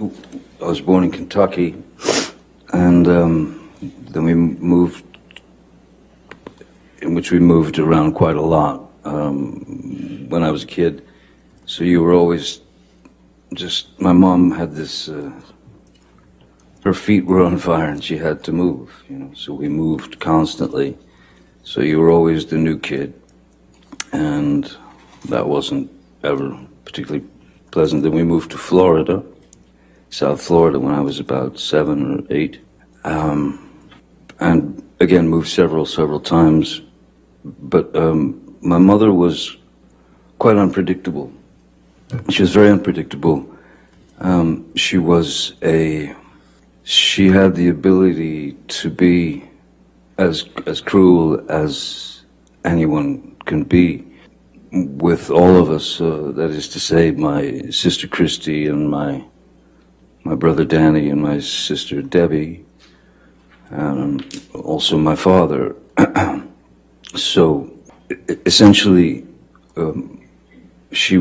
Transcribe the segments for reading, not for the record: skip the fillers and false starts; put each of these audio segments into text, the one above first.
I was born in Kentucky, and then we moved, in which we moved around quite a lot when I was a kid. So you were always just, my mom had this, her feet were on fire and she had to move, so we moved constantly. So you were always the new kid, and that wasn't ever particularly pleasant. Then we moved to Florida, South Florida, when I was about 7 or 8, and again moved several times. But my mother was quite unpredictable. She was very unpredictable. She had the ability to be as cruel as anyone can be with all of us. That is to say, my sister Christy and my brother Danny and my sister Debbie, and also my father. So essentially, she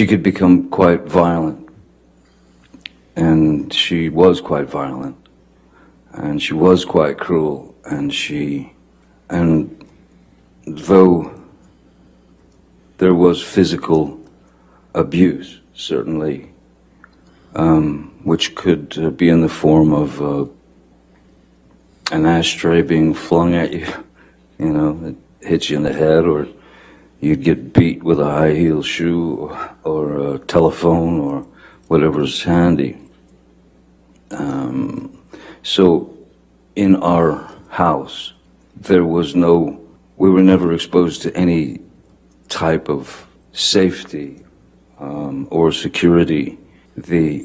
could become quite violent, and she was quite violent, and she was quite cruel, and though there was physical abuse, certainly, which could be in the form of an ashtray being flung at you, it hits you in the head, or you'd get beat with a high heel shoe or a telephone or whatever's handy. So in our house, we were never exposed to any type of safety or security. The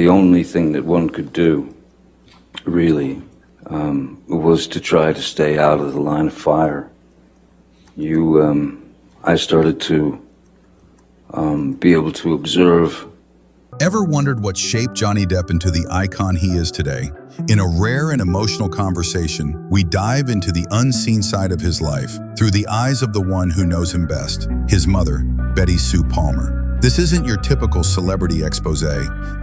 only thing that one could do, really, was to try to stay out of the line of fire. I started to be able to observe. Ever wondered what shaped Johnny Depp into the icon he is today? In a rare and emotional conversation, we dive into the unseen side of his life through the eyes of the one who knows him best, his mother, Betty Sue Palmer. This isn't your typical celebrity expose.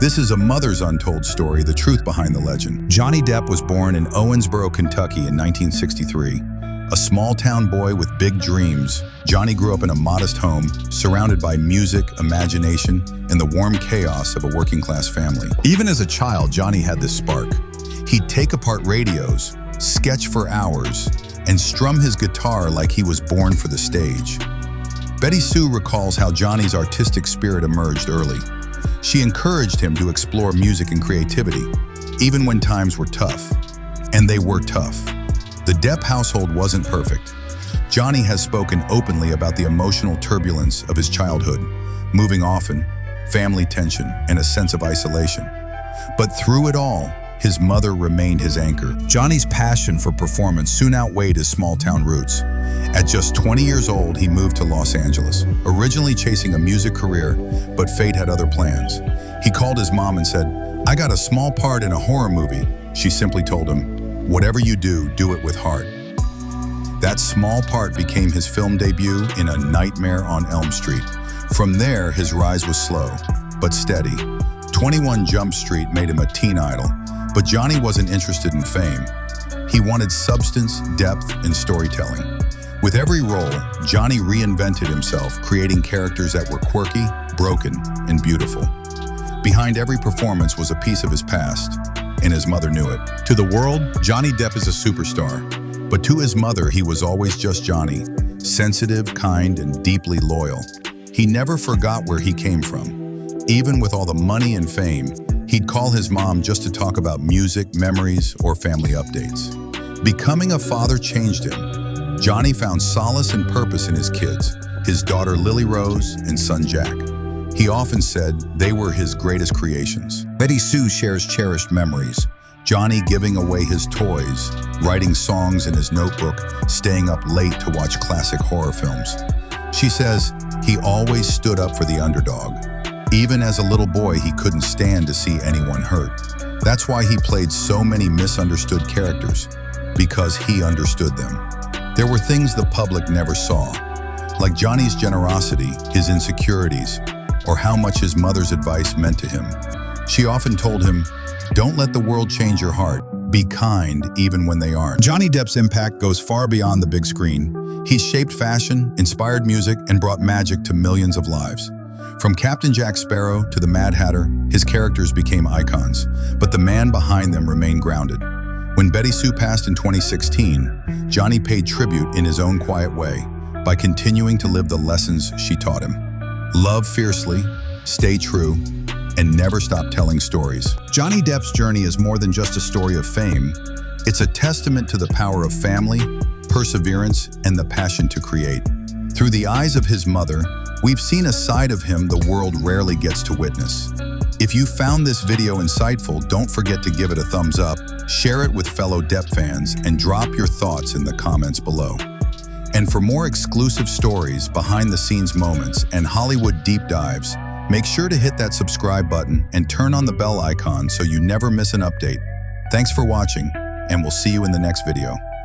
This is a mother's untold story, the truth behind the legend. Johnny Depp was born in Owensboro, Kentucky in 1963. A small-town boy with big dreams, Johnny grew up in a modest home, surrounded by music, imagination, and the warm chaos of a working-class family. Even as a child, Johnny had this spark. He'd take apart radios, sketch for hours, and strum his guitar like he was born for the stage. Betty Sue recalls how Johnny's artistic spirit emerged early. She encouraged him to explore music and creativity, even when times were tough. And they were tough. The Depp household wasn't perfect. Johnny has spoken openly about the emotional turbulence of his childhood, moving often, family tension, and a sense of isolation. But through it all, his mother remained his anchor. Johnny's passion for performance soon outweighed his small-town roots. At just 20 years old, he moved to Los Angeles, originally chasing a music career, but fate had other plans. He called his mom and said, "I got a small part in a horror movie." She simply told him, "Whatever you do it with heart." That small part became his film debut in A Nightmare on Elm Street. From there, his rise was slow, but steady. 21 Jump Street made him a teen idol, but Johnny wasn't interested in fame. He wanted substance, depth, and storytelling. With every role, Johnny reinvented himself, creating characters that were quirky, broken, and beautiful. Behind every performance was a piece of his past, and his mother knew it. To the world, Johnny Depp is a superstar. But to his mother, he was always just Johnny, sensitive, kind, and deeply loyal. He never forgot where he came from. Even with all the money and fame, he'd call his mom just to talk about music, memories, or family updates. Becoming a father changed him. Johnny found solace and purpose in his kids, his daughter Lily Rose and son Jack. He often said they were his greatest creations. Betty Sue shares cherished memories. Johnny giving away his toys, writing songs in his notebook, staying up late to watch classic horror films. She says he always stood up for the underdog. Even as a little boy, he couldn't stand to see anyone hurt. That's why he played so many misunderstood characters, because he understood them. There were things the public never saw, like Johnny's generosity, his insecurities, or how much his mother's advice meant to him. She often told him, "Don't let the world change your heart. Be kind even when they aren't." Johnny Depp's impact goes far beyond the big screen. He's shaped fashion, inspired music, and brought magic to millions of lives. From Captain Jack Sparrow to the Mad Hatter, his characters became icons, but the man behind them remained grounded. When Betty Sue passed in 2016, Johnny paid tribute in his own quiet way by continuing to live the lessons she taught him. Love fiercely, stay true, and never stop telling stories. Johnny Depp's journey is more than just a story of fame. It's a testament to the power of family, perseverance, and the passion to create. Through the eyes of his mother, we've seen a side of him the world rarely gets to witness. If you found this video insightful, don't forget to give it a thumbs up, share it with fellow Depp fans, and drop your thoughts in the comments below. And for more exclusive stories, behind-the-scenes moments, and Hollywood deep dives, make sure to hit that subscribe button and turn on the bell icon so you never miss an update. Thanks for watching, and we'll see you in the next video.